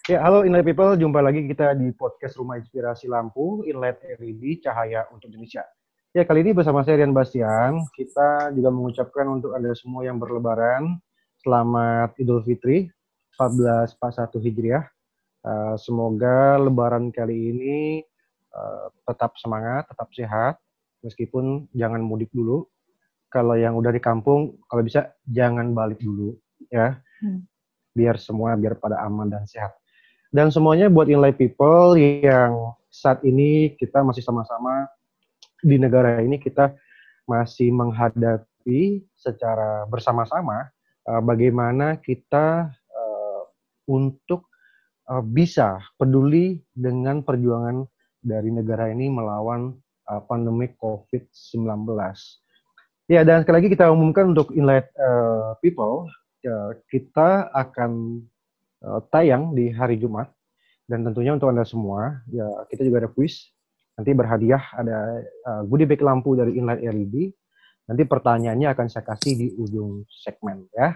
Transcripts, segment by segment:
Ya, halo Inlight People, jumpa lagi kita di podcast Rumah Inspirasi Lampu, Inlight LED Cahaya untuk Indonesia. Ya, kali ini bersama saya Rian Bastian, kita juga mengucapkan untuk Anda semua yang berlebaran, selamat Idul Fitri 1441 Hijriah. Semoga lebaran kali ini tetap semangat, tetap sehat, meskipun jangan mudik dulu. Kalau yang udah di kampung, kalau bisa jangan balik dulu, ya. Biar pada aman dan sehat. Dan semuanya buat Inlight People yang saat ini kita masih sama-sama di negara ini, kita masih menghadapi secara bersama-sama bagaimana kita untuk bisa peduli dengan perjuangan dari negara ini melawan pandemi COVID-19. Ya, dan sekali lagi kita umumkan untuk Inlight People, kita akan tayang di hari Jumat. Dan tentunya untuk Anda semua, ya kita juga ada kuis. Nanti berhadiah ada goodie bag lampu dari Inlight LED. Nanti pertanyaannya akan saya kasih di ujung segmen ya.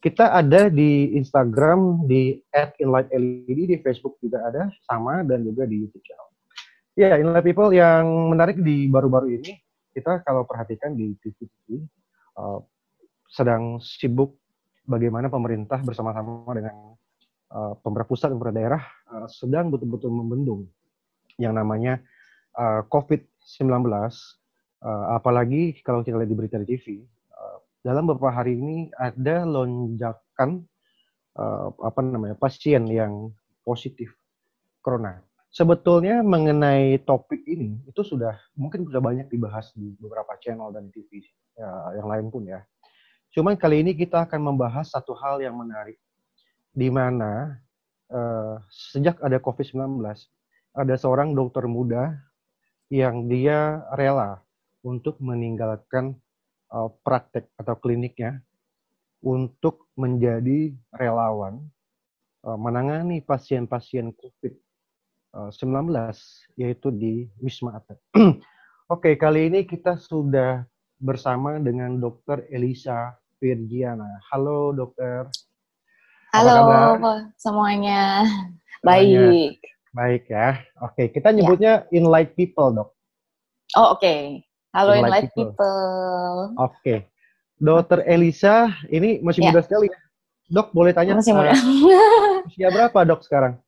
Kita ada di Instagram di @inlightled, di Facebook juga ada sama, dan juga di YouTube channel. Ya, Inlight People yang menarik di baru-baru ini, kita kalau perhatikan di TV sedang sibuk bagaimana pemerintah bersama-sama dengan pemerintah pusat dan pemerintah daerah sedang betul-betul membendung yang namanya COVID-19, apalagi kalau kita lihat di berita di TV, dalam beberapa hari ini ada lonjakan pasien yang positif corona. Sebetulnya mengenai topik ini itu mungkin sudah banyak dibahas di beberapa channel dan TV yang lain pun ya. Cuman kali ini kita akan membahas satu hal yang menarik, di mana sejak ada COVID-19, ada seorang dokter muda yang dia rela untuk meninggalkan praktek atau kliniknya untuk menjadi relawan menangani pasien-pasien COVID-19, yaitu di Wisma Atlet. Oke, kali ini kita sudah bersama dengan Dr. Elisa Virgiana. Halo dokter. Halo semuanya. Baik. Baik ya. Oke, kita nyebutnya Inlight People, Dok. Oh, oke. Halo Inlight People. Oke. Dokter Elisa ini masih muda sekali ya. Dok, boleh tanya? Masih muda. Usia berapa, Dok, sekarang?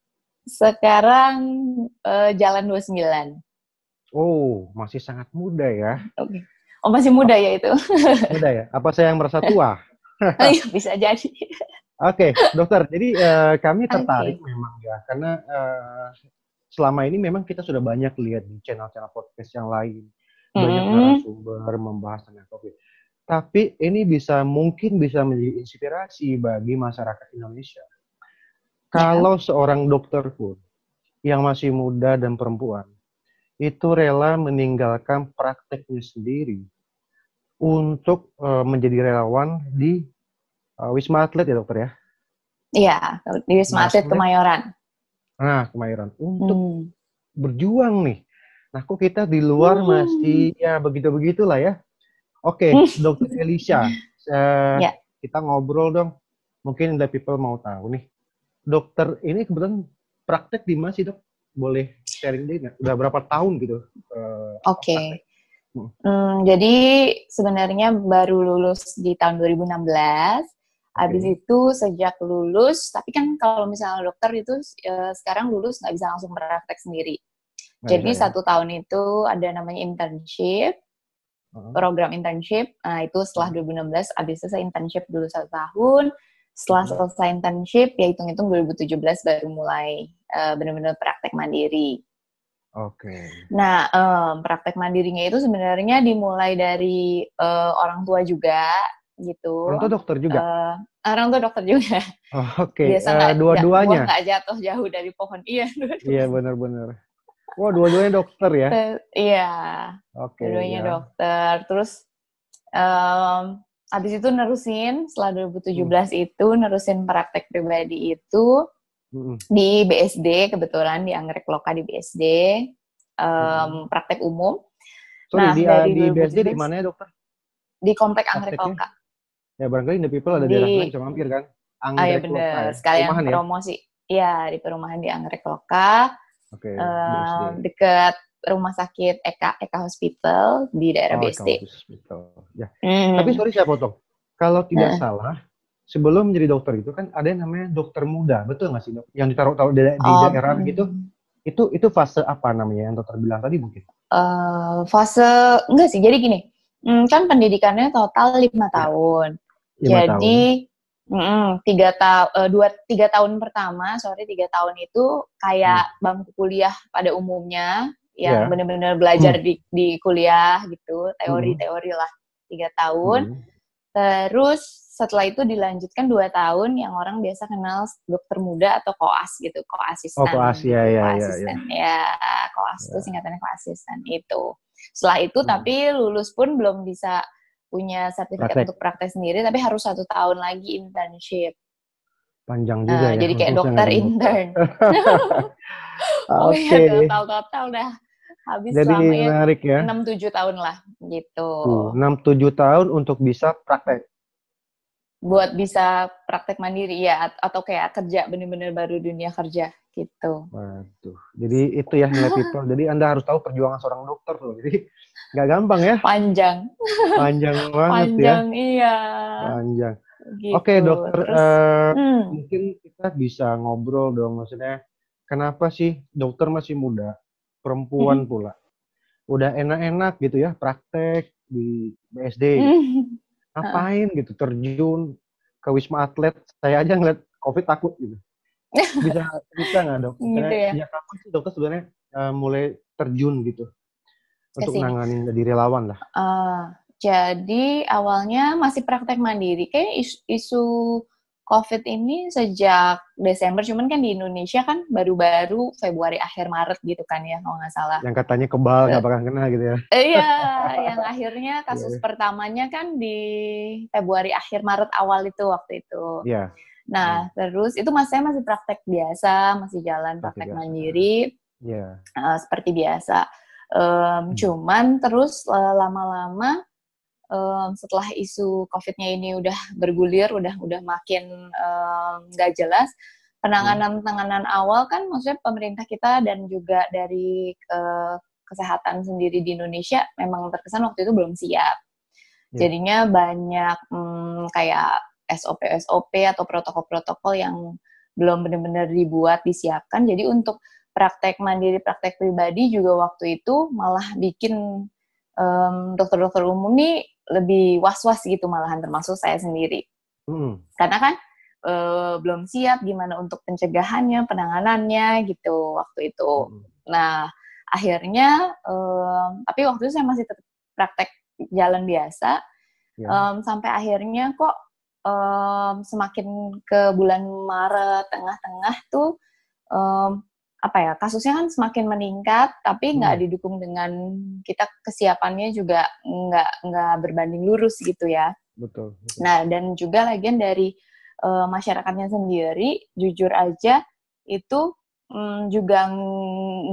Sekarang jalan 29. Oh, masih sangat muda ya. Oke. Oh, masih muda ya itu. Muda ya? Apa saya yang merasa tua? Bisa jadi. Oke, dokter. Jadi kami tertarik memang ya, karena selama ini memang kita sudah banyak lihat di channel-channel podcast yang lain, banyak narasumber membahas tentang COVID. Tapi ini mungkin bisa menjadi inspirasi bagi masyarakat Indonesia. Kalau seorang dokter pun yang masih muda dan perempuan itu rela meninggalkan prakteknya sendiri untuk menjadi relawan di Wisma Atlet ya dokter ya? Iya, di Wisma Atlet Kemayoran. Nah, Kemayoran. Untuk berjuang nih. Nah, kok kita di luar masih ya begitu-begitulah ya. Oke, Dokter Elisa. Kita ngobrol dong. Mungkin the people mau tahu nih. Dokter ini kebetulan praktek di mana sih, Dok? Boleh sharing deh nggak? Udah berapa tahun gitu? Oke. Jadi sebenarnya baru lulus di tahun 2016. Habis itu sejak lulus, tapi kan kalau misalnya dokter itu sekarang lulus nggak bisa langsung praktek sendiri. Jadi 1 tahun itu ada namanya internship, program internship. Nah itu setelah 2016, habis itu saya internship dulu 1 tahun. Setelah selesai internship, ya hitung-hitung 2017 baru mulai benar-benar praktek mandiri. Oke. Nah, praktek mandirinya itu sebenarnya dimulai dari orang tua juga. Gitu. Orang tua dokter juga? Orang tua dokter juga. Oke. Biasa dua-duanya? Buah nggak jatuh jauh dari pohon. Iya, dua-duanya. Iya, benar-benar. Wah, dua-duanya dokter ya? Iya. Oke. Dua-duanya dokter. Terus, habis itu nerusin, setelah 2017 itu, nerusin praktek pribadi itu di BSD, kebetulan di Anggrek Loka di BSD, praktek umum. Sorry, di BSD di mana ya dokter? Di Komplek Anggrek Loka. Ya barangkali the people ada daerah lain bisa mampir kan? Anggrek Loka ya. Sekalian promosi. ya di perumahan di Anggrek Loka, Oke, BSD. dekat rumah sakit Eka Hospital di daerah Oh, Eka BSD. Hospital. Ya. Tapi sorry saya potong. Kalau tidak salah, sebelum menjadi dokter itu kan ada yang namanya dokter muda, betul nggak sih dok? Yang ditaruh di daerah gitu, itu fase apa namanya yang dokter bilang tadi mungkin? Fase enggak sih. Jadi gini, kan pendidikannya total 5 tahun. 5 tahun. Jadi 3 tahun pertama, 3 tahun itu kayak bangku kuliah pada umumnya, yang benar-benar belajar di kuliah gitu, teori-teori lah 3 tahun. Terus setelah itu dilanjutkan 2 tahun yang orang biasa kenal dokter muda atau koas gitu, koasisten. Oh, koas, gitu, ya. koasisten. Ya, koas itu singkatannya koasisten itu. Setelah itu tapi lulus pun belum bisa punya sertifikat untuk praktek sendiri, tapi harus 1 tahun lagi internship. Panjang juga ya. Jadi kayak dokter intern. Oke. Total dah habis jadi selamanya menarik ya. 6-7 tahun lah gitu. 6-7 tahun untuk bisa praktek. Buat bisa praktek mandiri ya, atau kayak kerja bener-bener baru dunia kerja gitu. Waduh, jadi itu ya nilai people. Jadi Anda harus tahu perjuangan seorang dokter loh. Jadi nggak gampang ya. Panjang banget panjang, ya. Iya. Panjang. Gitu. Oke dokter, terus mungkin kita bisa ngobrol dong, maksudnya kenapa sih dokter masih muda, perempuan pula, udah enak-enak gitu ya praktek di BSD gitu. Ngapain gitu terjun ke Wisma Atlet? Saya aja ngeliat COVID takut gitu. Bisa nggak dok? Gitu ya. Sejak kapan sih dokter sebenarnya mulai terjun gitu untuk Kesini. nanganin jadi relawan lah? Jadi awalnya masih praktek mandiri. Kayak isu COVID ini sejak Desember, cuman kan di Indonesia kan baru-baru Februari akhir Maret gitu kan ya, kalau nggak salah. Yang katanya kebal nggak bakal kena gitu ya? Iya, yang akhirnya kasus pertamanya kan di Februari akhir Maret awal itu waktu itu. Iya. Nah, terus itu saya masih praktek biasa, masih jalan praktek mandiri, seperti biasa. Cuman terus lama-lama setelah isu COVID-nya ini udah bergulir, udah makin nggak jelas, penanganan awal kan maksudnya pemerintah kita dan juga dari kesehatan sendiri di Indonesia memang terkesan waktu itu belum siap. Jadinya banyak kayak SOP atau protokol-protokol yang belum benar-benar dibuat, disiapkan. Jadi untuk praktek mandiri, praktek pribadi juga waktu itu malah bikin dokter-dokter umum nih lebih was-was gitu malahan, termasuk saya sendiri. Karena kan belum siap gimana untuk pencegahannya, penanganannya gitu waktu itu. Nah, akhirnya tapi waktu itu saya masih tetap praktek jalan biasa, sampai akhirnya kok semakin ke bulan Maret tengah-tengah tuh kasusnya kan semakin meningkat, tapi nggak didukung dengan kita kesiapannya juga nggak berbanding lurus gitu ya. Betul. Nah, dan juga lagian dari masyarakatnya sendiri, jujur aja itu juga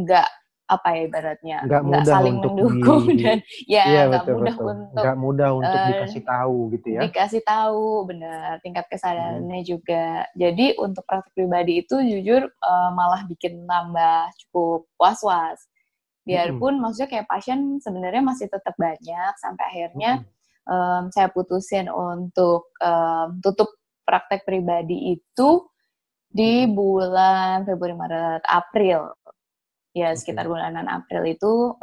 nggak ibaratnya nggak saling mendukung dan ya nggak mudah untuk dikasih tahu gitu ya. Dikasih tahu, benar, tingkat kesadarannya juga. Jadi untuk praktek pribadi itu jujur malah bikin tambah cukup was-was. Biarpun maksudnya kayak pasien sebenarnya masih tetap banyak, sampai akhirnya saya putusin untuk tutup praktek pribadi itu di bulan Februari, Maret, April. Ya, sekitar bulanan April itu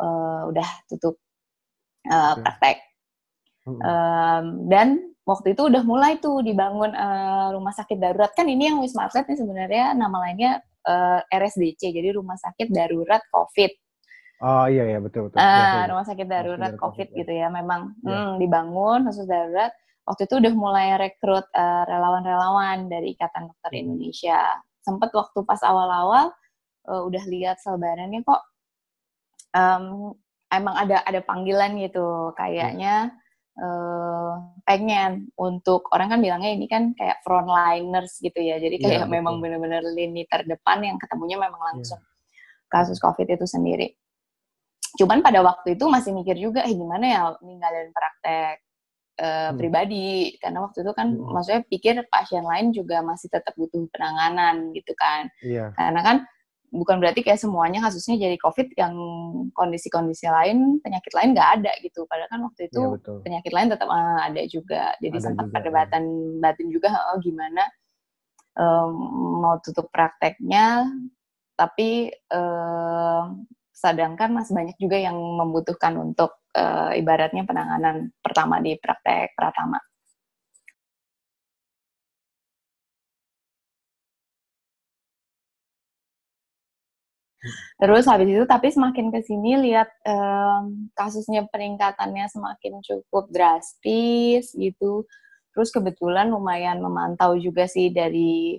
udah tutup praktek. Dan waktu itu udah mulai tuh dibangun rumah sakit darurat. Kan ini yang Wisma Atlet nih sebenarnya nama lainnya RSDC, jadi Rumah Sakit Darurat COVID. Oh iya betul. Rumah sakit darurat COVID gitu ya. Memang dibangun khusus darurat. Waktu itu udah mulai rekrut relawan-relawan dari Ikatan Dokter Indonesia. Sempet waktu pas awal-awal udah lihat selebarannya kok emang ada panggilan gitu, kayaknya pengen untuk, orang kan bilangnya ini kan kayak frontliners gitu ya, jadi kayak memang benar-benar lini terdepan yang ketemunya memang langsung kasus COVID itu sendiri. Cuman pada waktu itu masih mikir juga, gimana ya ninggalin praktek pribadi, karena waktu itu kan maksudnya pikir pasien lain juga masih tetap butuh penanganan gitu kan. Iya. Karena kan bukan berarti kayak semuanya kasusnya jadi COVID, yang kondisi-kondisi lain, penyakit lain nggak ada gitu. Padahal kan waktu itu penyakit lain tetap ada juga. Jadi ada sempat juga, perdebatan batin juga, gimana mau tutup prakteknya, tapi sedangkan masih banyak juga yang membutuhkan untuk ibaratnya penanganan pertama di praktek Pratama. Terus habis itu, tapi semakin kesini lihat kasusnya peningkatannya semakin cukup drastis gitu. Terus kebetulan lumayan memantau juga sih dari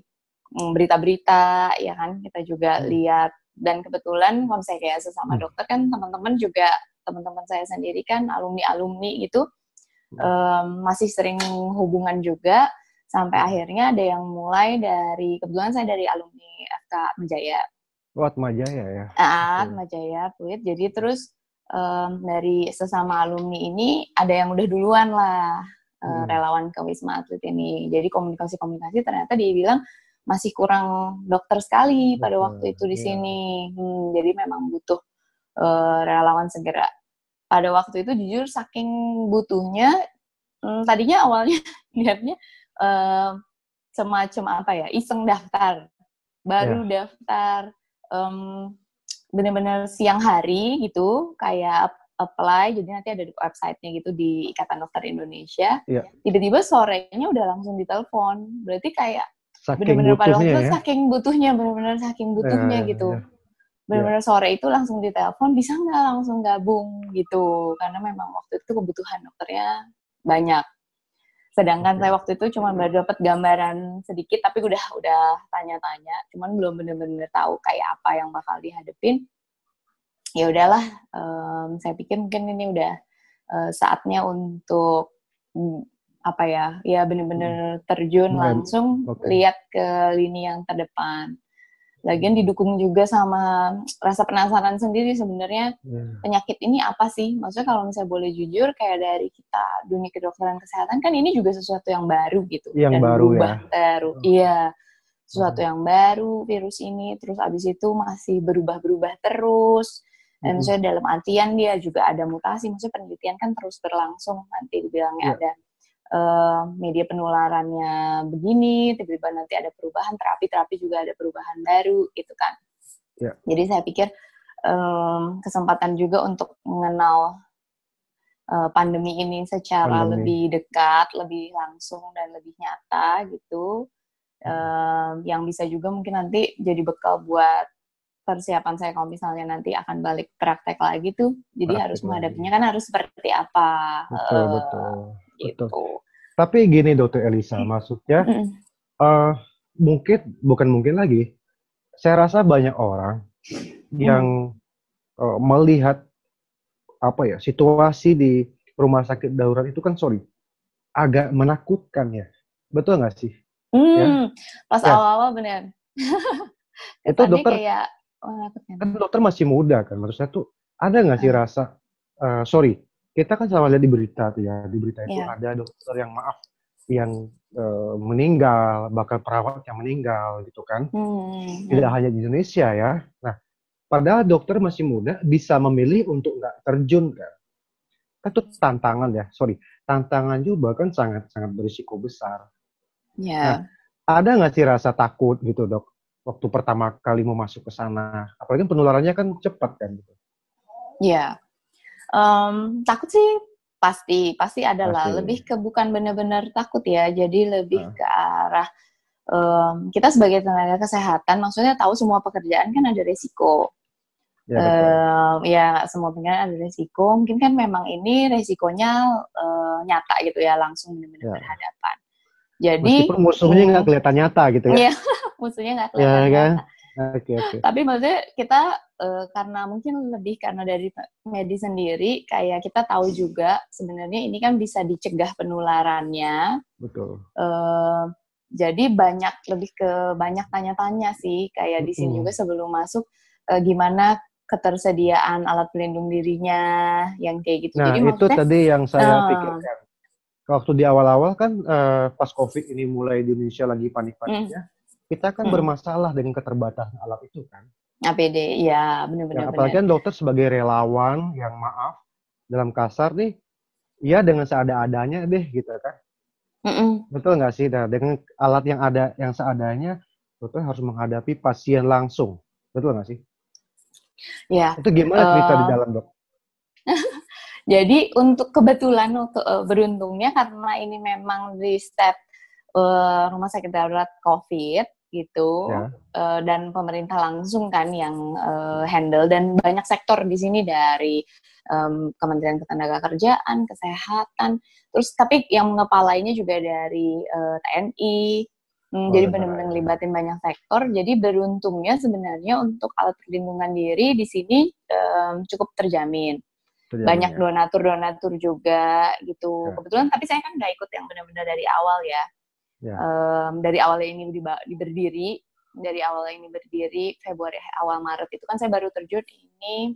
berita-berita, ya kan, kita juga lihat. Dan kebetulan kalau saya kayak sesama dokter kan, teman-teman juga, teman-teman saya sendiri kan alumni-alumni itu masih sering hubungan juga, sampai akhirnya ada yang mulai dari, kebetulan saya dari alumni FK Atmajaya. Atmajaya ya? Atmajaya, Pluit. Jadi terus dari sesama alumni ini ada yang udah duluan lah relawan ke Wisma Atlet ini. Jadi komunikasi ternyata dia bilang masih kurang dokter sekali pada waktu itu di sini. Jadi memang butuh relawan segera. Pada waktu itu jujur saking butuhnya, tadinya awalnya lihatnya semacam apa ya, iseng daftar, baru daftar benar-benar siang hari gitu, kayak apply, jadi nanti ada di website-nya gitu di Ikatan Dokter Indonesia. Tiba-tiba sorenya udah langsung ditelepon. Berarti kayak benar-benar pada waktu itu saking butuhnya, benar-benar saking butuhnya gitu. Benar-benar sore itu langsung ditelepon, bisa nggak langsung gabung gitu, karena memang waktu itu kebutuhan dokternya banyak. Sedangkan saya waktu itu cuma baru dapat gambaran sedikit, tapi udah tanya-tanya, cuman belum bener-bener tahu kayak apa yang bakal dihadapin. Ya udahlah, saya pikir mungkin ini udah saatnya untuk apa ya bener-bener terjun langsung, lihat ke lini yang terdepan. Lagian didukung juga sama rasa penasaran sendiri sebenarnya, penyakit ini apa sih? Maksudnya kalau misalnya boleh jujur, kayak dari kita dunia kedokteran kesehatan kan ini juga sesuatu yang baru gitu. Yang dan baru berubah ya? Terus. Iya, sesuatu yang baru, virus ini. Terus abis itu masih berubah-berubah terus. Dan maksudnya dalam artian dia juga ada mutasi. Maksudnya penelitian kan terus berlangsung. Nanti dibilangnya ada media penularannya begini, tiba-tiba nanti ada perubahan, terapi juga ada perubahan baru gitu kan. Jadi saya pikir kesempatan juga untuk mengenal pandemi ini secara lebih dekat, lebih langsung dan lebih nyata gitu, yang bisa juga mungkin nanti jadi bekal buat persiapan saya kalau misalnya nanti akan balik praktek lagi tuh, jadi harus menghadapinya kan harus seperti apa. Betul. Gitu. Tapi gini Dokter Elisa, maksudnya bukan mungkin lagi, saya rasa banyak orang yang melihat situasi di rumah sakit darurat itu kan agak menakutkan ya, betul nggak sih? Pas awal-awal benar. Itu dokter kayak kan dokter masih muda kan, maksudnya tuh ada nggak sih rasa kita kan sama lihat di berita tuh ya, di berita itu ada dokter yang meninggal, bahkan perawat yang meninggal gitu kan. Tidak hanya di Indonesia ya. Nah, padahal dokter masih muda bisa memilih untuk nggak terjun kan. Itu tantangan ya, tantangan juga kan sangat berisiko besar. Nah, ada nggak sih rasa takut gitu dok, waktu pertama kali mau masuk ke sana? Apalagi penularannya kan cepat kan gitu. Takut sih pasti ada lah. Lebih ke bukan benar-benar takut ya, jadi lebih ke arah kita sebagai tenaga kesehatan, maksudnya tahu semua pekerjaan kan ada resiko. Semua pekerjaan ada resiko. Mungkin kan memang ini resikonya nyata gitu ya, langsung benar-benar berhadapan. Jadi meskipun musuhnya nggak kelihatan nyata gitu ya. Iya, musuhnya nggak kelihatan nyata. Okay. Tapi maksudnya kita karena mungkin lebih karena dari medis sendiri, kayak kita tahu juga sebenarnya ini kan bisa dicegah penularannya. Betul. Jadi lebih ke banyak tanya-tanya sih, kayak di sini juga sebelum masuk gimana ketersediaan alat pelindung dirinya yang kayak gitu. Nah, jadi itu tadi yang saya pikirkan. waktu di awal-awal kan pas COVID ini mulai di Indonesia lagi panik-paniknya, kita kan bermasalah dengan keterbatasan alat itu kan. APD, ya Ya, benar-benar. apalagi kan dokter sebagai relawan yang maaf dalam kasar nih, ya dengan seada-adanya deh gitu kan. Betul nggak sih? Nah, dengan alat yang ada yang seadanya, dokter harus menghadapi pasien langsung. Betul nggak sih? Ya. Itu gimana cerita di dalam, Dok? Jadi untuk kebetulan beruntungnya karena ini memang di step rumah sakit darurat COVID gitu, Ya. dan pemerintah langsung kan yang handle, dan banyak sektor di sini dari Kementerian Ketenagakerjaan, Kesehatan, terus tapi yang mengepalainya juga dari TNI. Jadi benar-benar ngelibatin banyak sektor. Jadi beruntungnya sebenarnya untuk alat perlindungan diri di sini cukup terjamin. Banyak donatur juga gitu. Kebetulan tapi saya kan nggak ikut yang benar-benar dari awal ya. Dari awalnya ini berdiri, Februari awal Maret itu kan saya baru terjun ini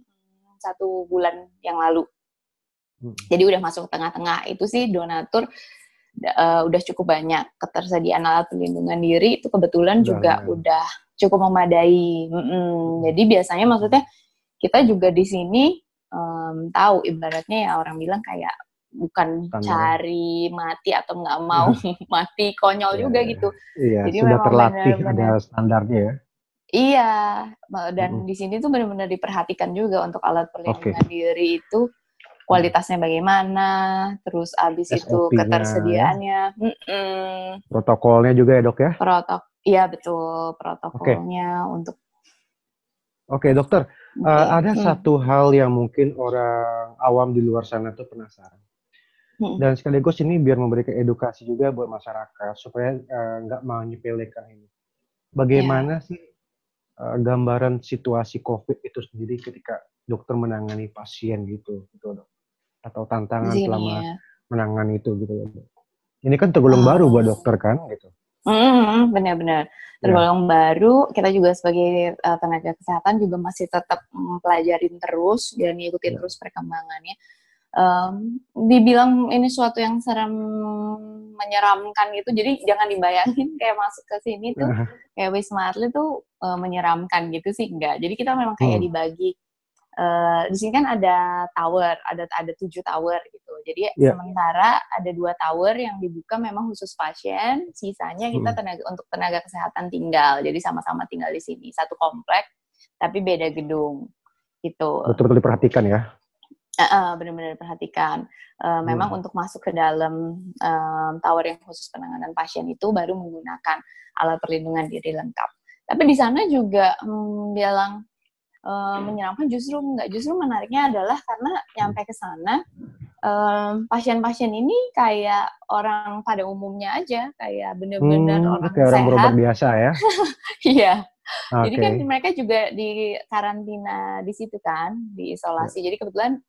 1 bulan yang lalu. Jadi udah masuk tengah-tengah itu sih donatur udah cukup banyak. Ketersediaan alat pelindungan diri itu kebetulan juga udah cukup memadai. Jadi biasanya maksudnya kita juga di sini tahu ibaratnya ya orang bilang kayak bukan cari mati atau nggak mau mati konyol juga gitu. Iya, jadi sudah memang terlatih ada standarnya ya. Iya, dan di sini tuh benar-benar diperhatikan juga untuk alat perlindungan diri itu kualitasnya bagaimana, terus abis itu ketersediaannya, protokolnya juga ya dok ya? Iya betul, protokolnya untuk. Oke dokter, ada satu hal yang mungkin orang awam di luar sana tuh penasaran. Dan sekaligus ini biar memberikan edukasi juga buat masyarakat supaya nggak menyepelekan ini. Bagaimana sih gambaran situasi COVID itu sendiri ketika dokter menangani pasien gitu dok? Atau tantangan selama menangani itu gitu dok? Ini kan tergolong baru buat dokter kan gitu. Benar-benar tergolong baru. Kita juga sebagai tenaga kesehatan juga masih tetap mempelajarin terus dan ngikutin terus perkembangannya. Dibilang ini suatu yang serem, menyeramkan gitu, jadi jangan dibayangin kayak masuk ke sini tuh kayak Wisma Atlet tuh menyeramkan gitu sih, enggak. Jadi kita memang kayak dibagi. Di sini kan ada tower, ada 7 tower gitu. Jadi sementara ada 2 tower yang dibuka memang khusus pasien, sisanya kita untuk tenaga kesehatan tinggal. Jadi sama-sama tinggal di sini, satu komplek tapi beda gedung gitu. Betul-betul diperhatikan ya. Benar-benar diperhatikan. Memang untuk masuk ke dalam tower yang khusus penanganan pasien itu baru menggunakan alat perlindungan diri lengkap. Tapi di sana juga bilang menyeramkan, justru enggak. Justru menariknya adalah karena nyampe ke sana pasien-pasien ini kayak orang pada umumnya aja, kayak bener-bener orang kayak sehat. Orang berobat biasa ya. Iya. Jadi kan mereka juga di karantina di situ kan, di isolasi. Jadi kebetulan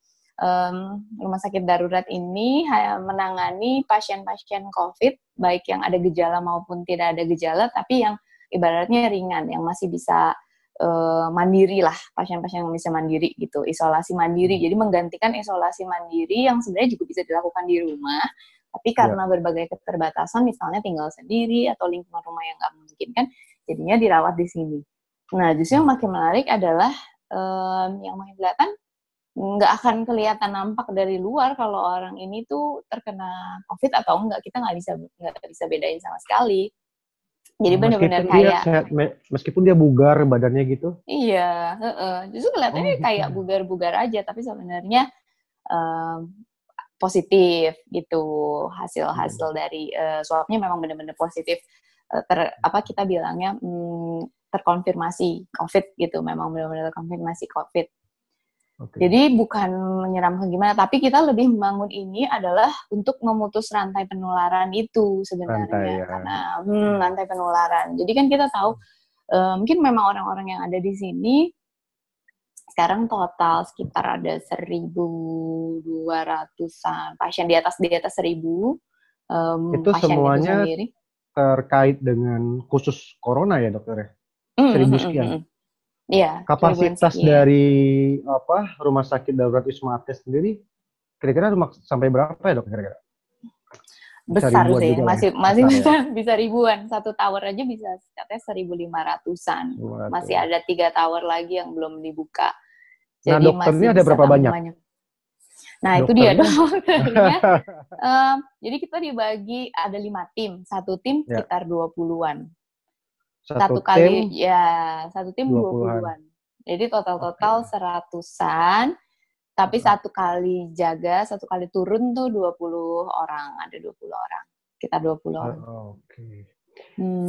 rumah sakit darurat ini menangani pasien-pasien COVID, baik yang ada gejala maupun tidak ada gejala, tapi yang ibaratnya ringan, yang masih bisa mandiri lah, pasien-pasien yang bisa mandiri gitu, isolasi mandiri. Jadi menggantikan isolasi mandiri yang sebenarnya juga bisa dilakukan di rumah, tapi karena berbagai keterbatasan, misalnya tinggal sendiri atau lingkungan rumah yang nggak memungkinkan, jadinya dirawat di sini. Nah, justru yang makin menarik adalah yang makin kelihatan nggak akan kelihatan nampak dari luar kalau orang ini tuh terkena COVID atau enggak, kita nggak bisa bedain sama sekali. Jadi benar-benar kayak meskipun dia bugar badannya gitu. Iya, justru kelihatannya kayak bugar-bugar aja, tapi sebenarnya positif gitu. Hasil dari swabnya memang benar-benar positif. Kita bilangnya terkonfirmasi COVID gitu, memang benar-benar terkonfirmasi COVID. Jadi bukan menyeramkan gimana, tapi kita lebih membangun ini adalah untuk memutus rantai penularan itu sebenarnya. Karena rantai penularan. Jadi kan kita tahu mungkin memang orang-orang yang ada di sini sekarang total sekitar ada 1.200-an pasien, di atas 1.000 itu pasien semuanya itu sendiri. Terkait dengan khusus corona ya dokter ya? 1.000 sekian. Iya. Kapasitas dari rumah sakit darurat Wisma Atlet sendiri kira-kira sampai berapa ya dok kira-kira? Bisa besar ribuan sih, juga lah ya. masih Besar ya. bisa ribuan. Satu tower aja bisa katanya 1.500-an. Masih 200. ada 3 tower lagi yang belum dibuka. Nah, Jadi masih dokternya ada bisa berapa tampung banyak? banyak. Nah, itu dia Dokternya dokternya. Jadi kita dibagi ada 5 tim. Satu tim ya, sekitar 20-an. satu tim Satu tim 20-an. 20-an. Jadi total Oke. 100-an. Tapi Heeh. satu kali jaga, satu kali turun tuh 20 orang. Ada 20 orang. Kita 20 orang. Oke.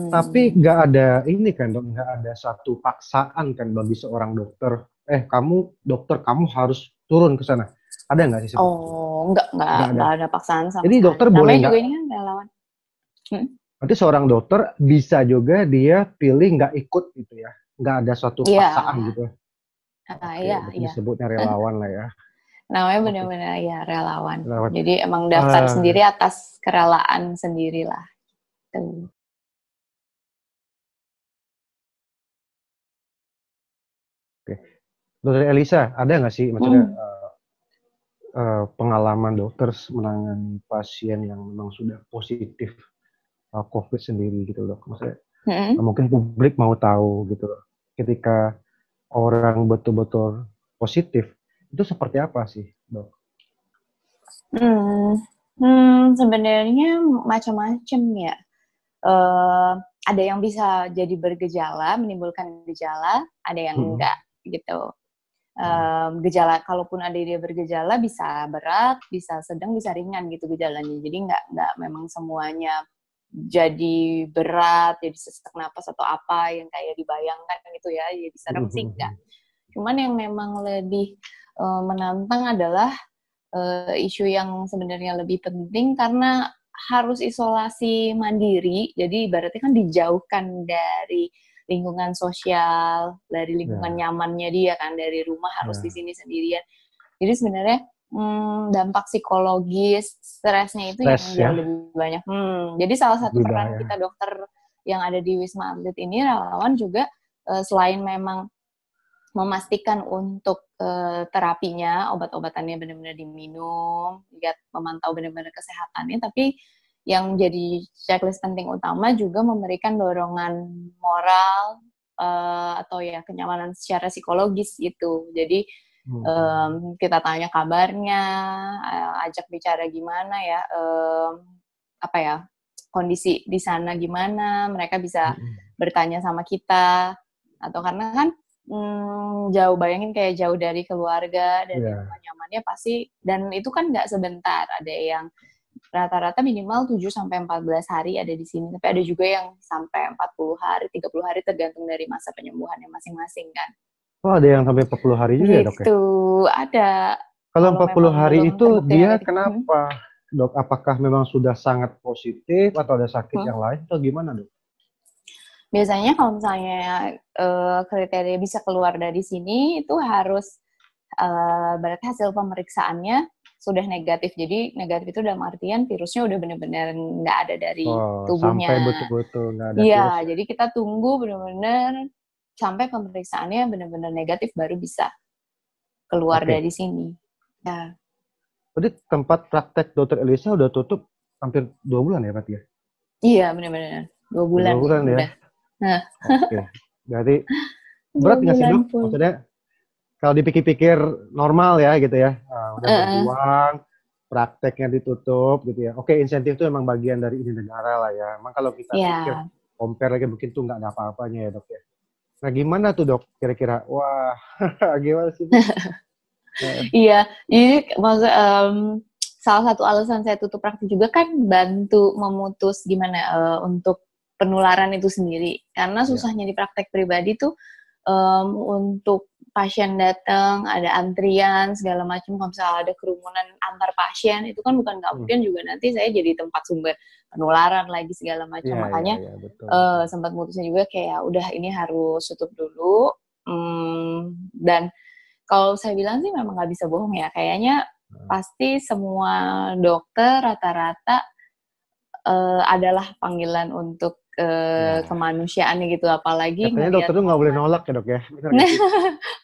Tapi Hmm. nggak ada ini kan dok, nggak ada satu paksaan kan bagi seorang dokter. Kamu harus turun ke sana. Ada nggak sih seperti itu? Oh, Nggak ada. enggak ada paksaan sama Jadi dokter sekali. boleh Namanya nggak? juga ini kan relawan. Hmm? Berarti seorang dokter bisa juga dia pilih nggak ikut gitu ya. Nggak ada suatu Iya, paksaan gitu. Oke, iya, berarti iya. disebutnya relawan lah ya. Namanya Oke, benar-benar ya relawan. relawan. Jadi emang daftar sendiri atas kerelaan sendirilah. Tuh. Oke. Dokter Elisa, ada nggak sih maksudnya Hmm. pengalaman dokter menangani pasien yang memang sudah positif COVID sendiri gitu dok? Maksudnya Hmm. mungkin publik mau tahu gitu loh. Ketika orang betul-betul positif, itu seperti apa sih dok? Hmm. Sebenarnya macam-macam ya. Ada yang bisa jadi bergejala, menimbulkan gejala, ada yang Mm-mm. enggak gitu. Mm-mm. Gejala, kalaupun ada dia bergejala bisa berat, bisa sedang, bisa ringan gitu gejalanya. Jadi nggak memang semuanya jadi berat, jadi sesak napas atau apa yang kayak dibayangkan gitu ya, jadi serem sih enggak. Mm-mm. Cuman yang memang lebih menantang adalah isu yang sebenarnya lebih penting karena harus isolasi mandiri, jadi berarti kan dijauhkan dari lingkungan sosial, dari lingkungan Ya, nyamannya dia kan, dari rumah harus di ya, sini sendirian. Jadi sebenarnya dampak psikologis, stresnya itu yang stres jauh ya, lebih banyak. Jadi salah satu lebih peran bahaya. kita dokter yang ada di Wisma Atlet ini relawan juga selain memang memastikan untuk terapinya, obat-obatannya benar-benar diminum, lihat memantau benar-benar kesehatannya, tapi yang jadi checklist penting utama juga memberikan dorongan moral atau ya kenyamanan secara psikologis gitu. Jadi Hmm. kita tanya kabarnya, ajak bicara gimana ya, apa ya, kondisi di sana gimana, mereka bisa Mm-mm. bertanya sama kita, atau karena kan jauh, bayangin kayak jauh dari keluarga dan Ya, lingkungan nyamannya pasti, dan itu kan nggak sebentar, ada yang rata-rata minimal 7-14 hari ada di sini, tapi ada juga yang sampai 40 hari, 30 hari tergantung dari masa penyembuhannya masing-masing kan. oh ada yang sampai 40 hari juga ya dok ya? Gitu, ada. Kalau Kalau 40 memang hari belum itu terbukti dia negatif. kenapa dok? Apakah memang sudah sangat positif atau ada sakit Hmm. yang lain atau gimana dok? Biasanya kalau misalnya kriteria bisa keluar dari sini itu harus berarti hasil pemeriksaannya sudah negatif. Jadi negatif itu dalam artian virusnya udah benar-benar nggak ada dari Oh, sampai tubuhnya. betul-betul nggak ada virus Iya, ya? jadi kita tunggu benar-benar sampai pemeriksaannya benar-benar negatif baru bisa keluar Oke, dari sini. Ya. jadi tempat praktek dokter Elisa udah tutup hampir 2 bulan ya berarti ya? Iya, benar-benar 2 bulan Dua ya bulan ya? udah. Nah, Oke, berarti dua berat nggak sih bulan dok? full. Maksudnya kalau dipikir-pikir normal ya gitu ya, udah Uh, berjuang, prakteknya ditutup gitu ya. Oke, insentif itu emang bagian dari ini negara lah ya. Emang kalau kita pikir, ya. compare lagi mungkin tuh nggak ada apa-apanya ya dok ya. Nah gimana tuh dok kira-kira? Wah, gimana sih bu? Iya, jadi maksud salah satu alasan saya tutup praktik juga kan bantu memutus gimana untuk penularan itu sendiri. Karena Ya. susahnya di praktek pribadi tuh untuk pasien datang, ada antrian segala macam. Kalau misalnya ada kerumunan antar pasien itu kan bukan nggak Hmm. mungkin juga nanti saya jadi tempat sumber penularan lagi segala Iya, macam. iya, Makanya iya, betul, betul. sempat mutusnya juga kayak udah ini harus tutup dulu. Dan kalau saya bilang sih memang nggak bisa bohong ya. Kayaknya Nah, pasti semua dokter rata-rata adalah panggilan untuk ya, kemanusiaan gitu. Apalagi katanya dokter ngelihat tuh nggak boleh momen. nolak ya dok ya, benar nggak sih?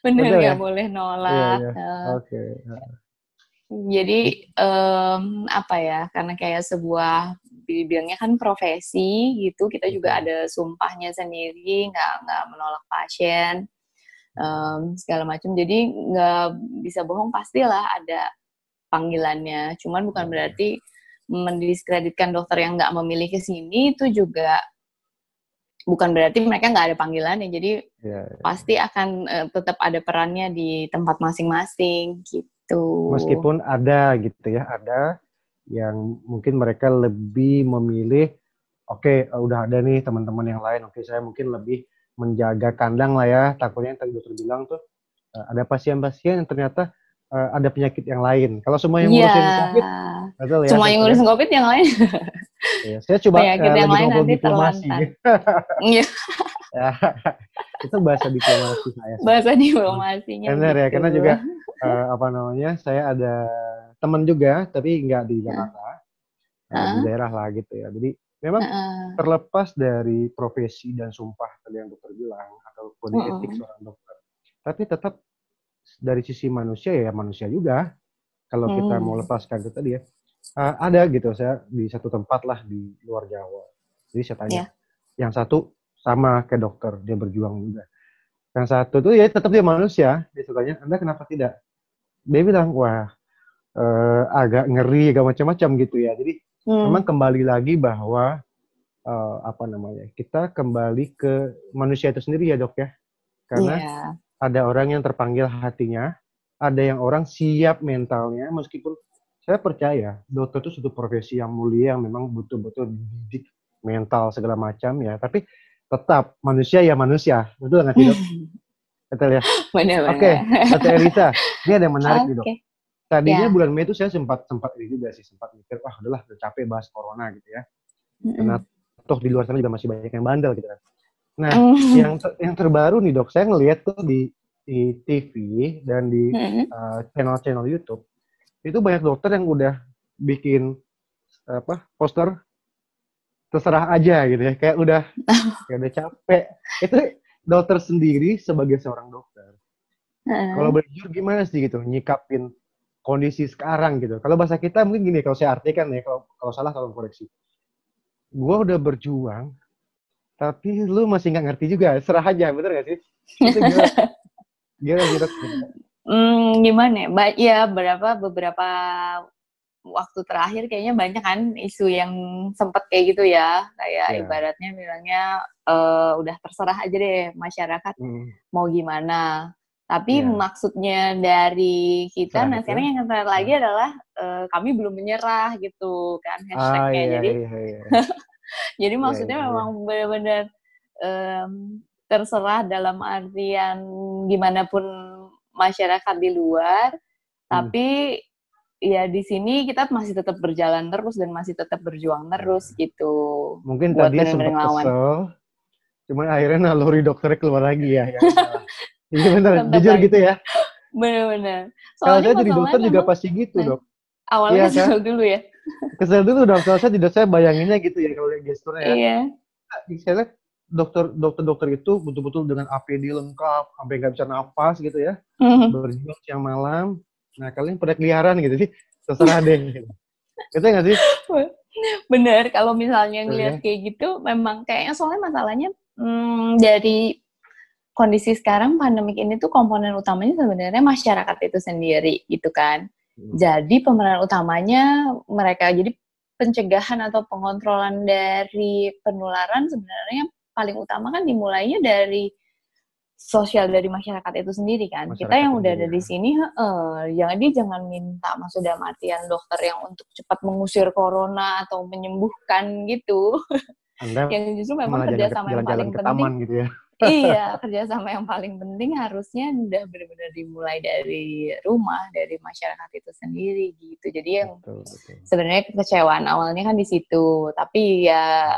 Bener Betul ya? nggak boleh Iya, nolak. iya. Oke. Jadi apa ya? Karena kayak sebuah dibilangnya kan profesi gitu, kita juga ada sumpahnya sendiri, nggak menolak pasien segala macam. Jadi nggak bisa bohong, pastilah ada panggilannya. Cuman bukan berarti mendiskreditkan dokter yang nggak memilih ke sini, itu juga bukan berarti mereka nggak ada panggilannya. Jadi pasti akan tetap ada perannya di tempat masing-masing gitu. Meskipun ada gitu ya, ada yang mungkin mereka lebih memilih, oke, udah ada nih teman-teman yang lain, oke saya mungkin lebih menjaga kandang lah ya, takutnya yang tadi dokter bilang tuh ada pasien-pasien yang ternyata ada penyakit yang lain. Kalau semua yang ngurusin COVID, betul ya semua yang dokter ya? ngurusin COVID yang lain. Ya, saya coba Penyakit yang lagi lain ngobrol nanti diplomasi. terlantar. Iya. Ya, itu bahasa diplomasi saya. Bahasa diplomasinya Benar ya, gitu. karena juga apa namanya, saya ada teman juga, tapi nggak di Jakarta, di daerah lah gitu ya. Jadi memang terlepas dari profesi dan sumpah tadi yang dokter bilang, atau kode etik seorang dokter, tapi tetap dari sisi manusia ya manusia juga. Kalau kita mau lepaskan itu tadi ya, ada gitu saya di satu tempat lah di luar Jawa. Jadi saya tanya, yang satu sama kayak dokter, dia berjuang juga. Yang satu tuh ya tetap dia manusia, dia sukanya, Anda kenapa tidak? Dia bilang, wah agak ngeri, agak macam-macam gitu ya. Jadi memang kembali lagi bahwa apa namanya, kita kembali ke manusia itu sendiri ya dok ya. Karena ada orang yang terpanggil hatinya, ada yang orang siap mentalnya, meskipun saya percaya dokter itu suatu profesi yang mulia, yang memang betul-betul dididik mental segala macam ya. Tapi tetap manusia ya manusia, betul nggak sih dok? Betul ya. Oke, Dokter Elisa, ini ada yang menarik nih dok. Tadinya bulan Mei itu saya sempat ini juga sih, sempat mikir, wah udahlah udah capek bahas corona gitu ya. Karena toh di luar sana juga masih banyak yang bandel gitu kan. Nah, yang terbaru nih dok, saya ngelihat tuh di TV dan di channel-channel YouTube, itu banyak dokter yang udah bikin poster terserah aja gitu ya, kayak udah capek. Itu dokter sendiri sebagai seorang dokter, kalau boleh jujur gimana sih gitu nyikapin kondisi sekarang gitu. Kalau bahasa kita mungkin gini, kalau saya artikan ya, kalau salah tolong koreksi. Gua udah berjuang, tapi lu masih nggak ngerti juga, serah aja, bener gak sih? Itu gimana sih dok? Gimana ya? Beberapa waktu terakhir kayaknya banyak kan isu yang sempet kayak gitu ya, kayak ibaratnya bilangnya udah terserah aja deh masyarakat mau gimana. Tapi maksudnya dari kita, nah sekarang yang keren lagi adalah kami belum menyerah gitu kan hashtagnya. Jadi jadi maksudnya memang benar-benar terserah dalam artian gimana pun masyarakat di luar, tapi ya di sini kita masih tetap berjalan terus dan masih tetap berjuang terus gitu. Mungkin tadi sempat kesel, cuman akhirnya naluri dokternya keluar lagi ya. Iya benar, jujur gitu ya. Benar-benar. Kalau saya jadi dokter juga pasti gitu dok. Awalnya kesel dulu ya. Kesel dulu dok, kalau saya bayanginnya gitu ya kalau lihat gesturnya ya. Iya. Saya lihat dokter itu betul-betul dengan APD lengkap, sampai nggak bisa nafas gitu ya, berjuang siang malam. Nah kalian pada keliaran gitu sih, terserah deh. Gitu. Itu nggak sih? Bener, kalau misalnya ngelihat kayak gitu, memang kayaknya soalnya masalahnya dari kondisi sekarang pandemik ini tuh komponen utamanya sebenarnya masyarakat itu sendiri gitu kan. Jadi pemeran utamanya mereka, jadi pencegahan atau pengontrolan dari penularan sebenarnya paling utama kan dimulainya dari sosial dari masyarakat itu sendiri kan. Kita yang udah ada di sini, jangan minta, maksudnya artian dokter yang untuk cepat mengusir corona atau menyembuhkan gitu. Yang justru memang kerjasama yang paling penting. Gitu ya. Iya, kerjasama yang paling penting harusnya udah benar-benar dimulai dari rumah, dari masyarakat itu sendiri gitu. Jadi yang sebenarnya kekecewaan awalnya kan di situ, tapi ya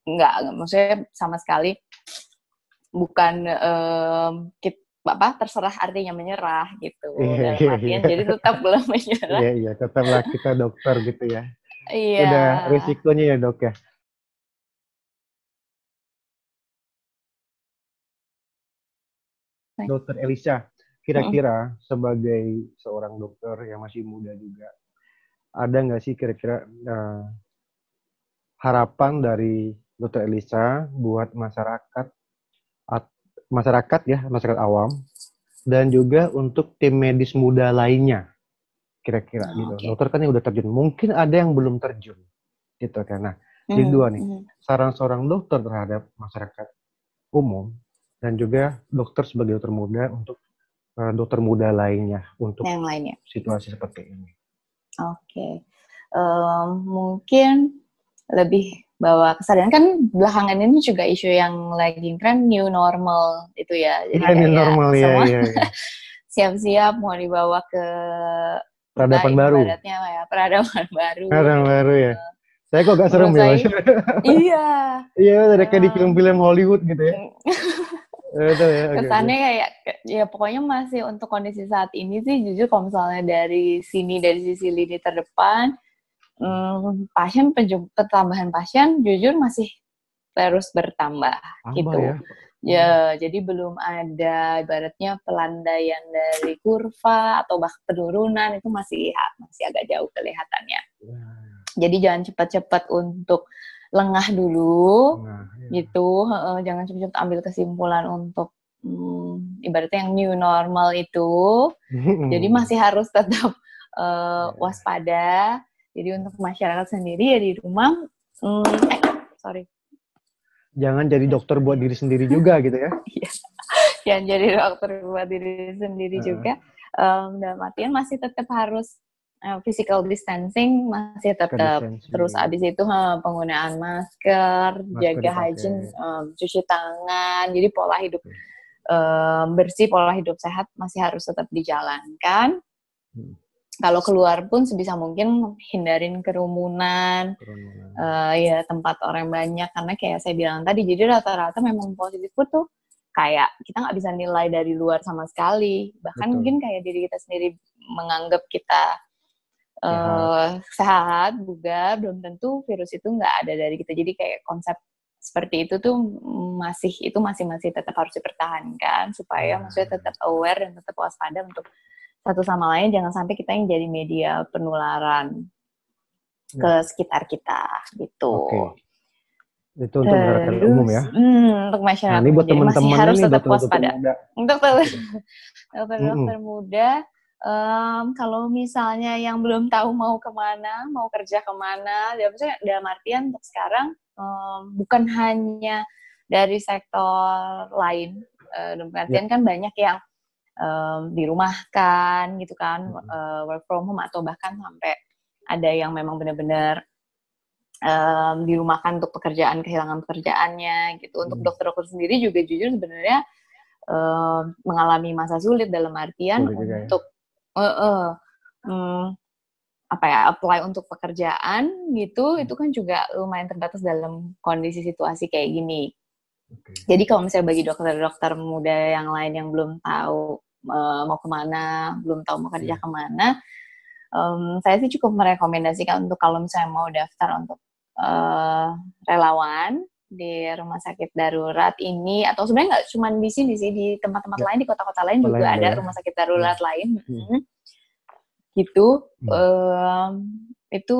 nggak, maksudnya sama sekali bukan terserah artinya menyerah gitu. Dalam artian jadi tetap belum menyerah. Iya, tetaplah kita dokter gitu ya. Iya. Udah risikonya ya dok ya. Dokter Elisa, kira-kira sebagai seorang dokter yang masih muda juga, ada nggak sih kira-kira harapan dari Dokter Elisa buat masyarakat, masyarakat awam, dan juga untuk tim medis muda lainnya, kira-kira gitu. Dokter kan yang udah terjun, mungkin ada yang belum terjun, gitu kan. Nah, jadi dua nih, saran seorang dokter terhadap masyarakat umum dan juga dokter sebagai dokter muda untuk dokter muda lainnya untuk yang lainnya. Situasi seperti ini. Mungkin lebih bawa kesadaran, kan belakangan ini juga isu yang lagi tren new normal itu ya, jadi kayak normal, semua ya. siap-siap mau dibawa ke peradaban baru. Ibaratnya ya, peradaban baru. Peradaban baru ya. Saya kok gak serem ya, Mas? Iya. Iya, ada kayak di film-film Hollywood gitu ya. Kesannya kayak, ya pokoknya masih untuk kondisi saat ini sih, jujur kalau misalnya dari sisi lini terdepan, ketambahan pasien jujur masih terus bertambah gitu. Ya, jadi belum ada ibaratnya pelandaian dari kurva atau bahkan penurunan, itu masih agak jauh kelihatannya. Jadi jangan cepat-cepat untuk lengah dulu, gitu. Jangan cepat-cepat ambil kesimpulan untuk ibaratnya yang new normal itu. Jadi masih harus tetap waspada. Jadi untuk masyarakat sendiri ya di rumah, jangan jadi dokter buat diri sendiri juga gitu ya. Jangan jadi dokter buat diri sendiri juga. Dalam artian masih tetap harus physical distancing, masih tetap. Terus abis itu penggunaan masker, jaga hygiene, cuci tangan. Jadi pola hidup bersih, pola hidup sehat masih harus tetap dijalankan. Kalau keluar pun sebisa mungkin hindarin kerumunan, ya tempat orang banyak, karena kayak saya bilang tadi, jadi rata-rata memang positif tuh kayak kita nggak bisa nilai dari luar sama sekali, bahkan mungkin kayak diri kita sendiri menganggap kita sehat, bugar, belum tentu virus itu nggak ada dari kita. Jadi kayak konsep seperti itu tuh masih tetap harus dipertahankan supaya maksudnya tetap aware dan tetap waspada untuk satu sama lain, jangan sampai kita yang jadi media penularan ke sekitar kita gitu. Itu untuk masyarakat umum ya. Untuk masyarakat ini buat umum, masih harus tetap waspada. Untuk dokter muda, kalau misalnya yang belum tahu mau kemana, mau kerja kemana, maksudnya dalam artian untuk sekarang bukan hanya dari sektor lain, dalam artian kan banyak yang dirumahkan gitu kan, work from home, atau bahkan sampai ada yang memang benar-benar dirumahkan untuk kehilangan pekerjaannya gitu. Untuk dokter-dokter sendiri juga jujur sebenarnya mengalami masa sulit dalam artian untuk apply untuk pekerjaan gitu, itu kan juga lumayan terbatas dalam kondisi situasi kayak gini. Jadi kalau misalnya bagi dokter-dokter muda yang lain yang belum tahu mau kemana, belum tahu mau kerja kemana, saya sih cukup merekomendasikan untuk kalau misalnya mau daftar untuk relawan di rumah sakit darurat ini, atau sebenarnya nggak cuma di sini sih, di tempat-tempat lain, di kota-kota lain juga ada rumah sakit darurat lain, gitu. Itu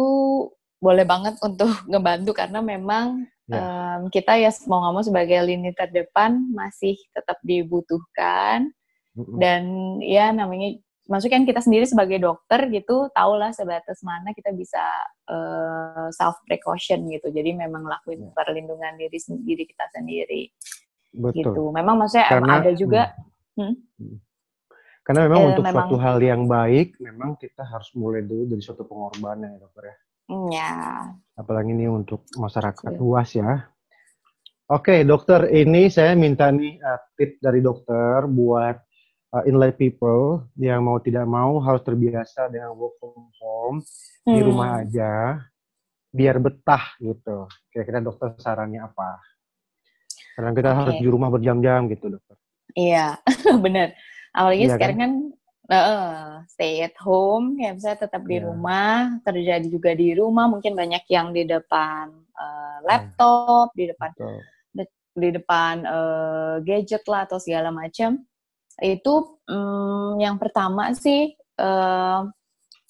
boleh banget untuk ngebantu, karena memang kita ya mau nggak mau sebagai lini terdepan masih tetap dibutuhkan. Dan ya namanya, maksudnya kan kita sendiri sebagai dokter gitu, tahulah sebatas mana kita bisa self precaution gitu. Jadi memang lakuin perlindungan diri kita sendiri. Betul. Gitu. Memang maksudnya ada juga. Karena memang untuk suatu hal yang baik, memang kita harus mulai dulu dari suatu pengorbanan ya dokter ya. Ya. Apalagi ini untuk masyarakat luas ya. Oke dokter, ini saya minta nih tips dari dokter buat inlay people yang mau tidak mau harus terbiasa dengan work from home di rumah aja, biar betah gitu. Kira-kira dokter sarannya apa? Karena kita harus di rumah berjam-jam gitu dokter. Iya, benar. Apalagi sekarang kan stay at home, ya bisa tetap di rumah, kerja juga di rumah, mungkin banyak yang di depan laptop, di depan gadget lah atau segala macam. Itu yang pertama sih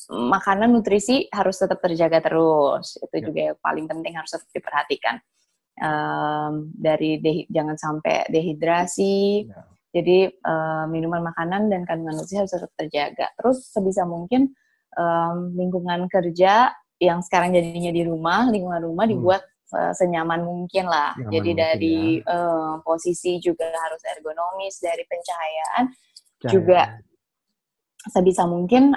makanan nutrisi harus tetap terjaga terus. Itu juga yang paling penting harus tetap diperhatikan. Jangan sampai dehidrasi. Jadi minuman makanan dan kandungan nutrisi harus tetap terjaga. Terus sebisa mungkin lingkungan kerja yang sekarang jadinya di rumah, lingkungan rumah dibuat senyaman mungkin lah. Jadi dari posisi juga harus ergonomis, dari pencahayaan juga sebisa mungkin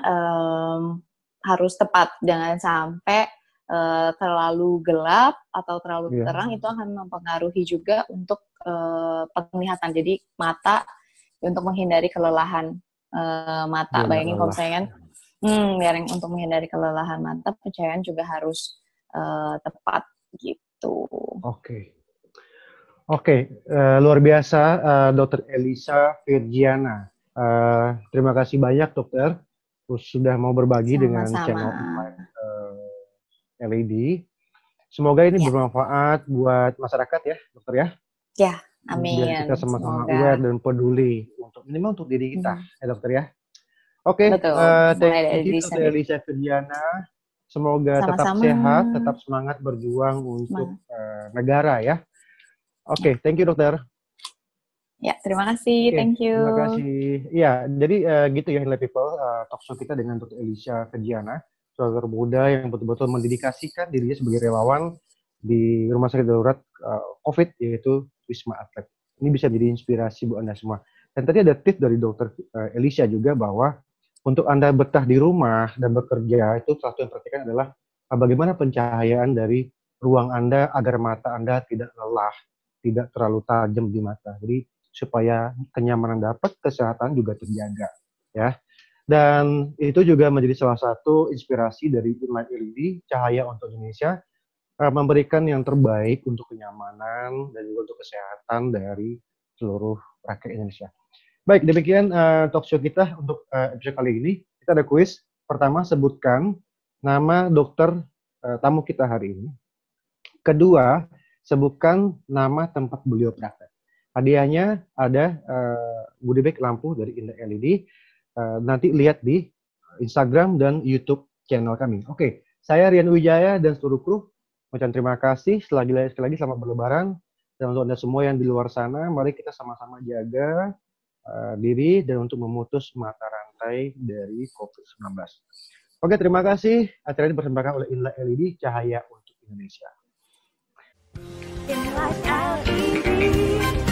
harus tepat. Jangan sampai terlalu gelap atau terlalu terang, itu akan mempengaruhi juga untuk penglihatan. Jadi mata, untuk menghindari kelelahan mata. Bayangin kalau misalnya untuk menghindari kelelahan mata, pencahayaan juga harus tepat gitu. Oke, luar biasa Dr. Elisa Virgiana. Terima kasih banyak dokter sudah mau berbagi dengan channel LED. Semoga ini bermanfaat buat masyarakat ya dokter ya. Ya, amin. Biar kita sama-sama aware dan peduli minimal untuk diri kita ya dokter ya. Oke, thank you Dr. Elisa Virgiana. Semoga tetap sehat, tetap semangat berjuang untuk negara ya. Oke, thank you dokter. Ya, terima kasih. Thank you. Terima kasih. Ya, jadi gitu ya, Inlet People, talk show kita dengan Dr. Elisa Virgiana, dokter muda yang betul-betul mendedikasikan dirinya sebagai relawan di Rumah Sakit Darurat COVID, yaitu Wisma Atlet. Ini bisa jadi inspirasi buat Anda semua. Dan tadi ada tips dari Dr. Elisa juga bahwa untuk Anda betah di rumah dan bekerja, itu satu yang perhatikan adalah bagaimana pencahayaan dari ruang Anda agar mata Anda tidak lelah, tidak terlalu tajam di mata. Jadi supaya kenyamanan dapat, kesehatan juga terjaga, ya. Dan itu juga menjadi salah satu inspirasi dari Inlight LED, Cahaya untuk Indonesia, memberikan yang terbaik untuk kenyamanan dan juga untuk kesehatan dari seluruh rakyat Indonesia. Baik, demikian talk show kita untuk episode kali ini. Kita ada kuis. Pertama, sebutkan nama dokter tamu kita hari ini. Kedua, sebutkan nama tempat beliau praktek. Hadiahnya ada goodie bag lampu dari Inlight LED. Nanti lihat di Instagram dan YouTube channel kami. Oke, saya Rian Wijaya dan seluruh kru mengucapkan terima kasih. Sekali lagi selamat berlebaran. Dan untuk Anda semua yang di luar sana, mari kita sama-sama jaga diri dan untuk memutus mata rantai dari COVID-19. Oke, terima kasih. Acara ini dipersembahkan oleh Inlight LED, Cahaya untuk Indonesia. Inlight LED.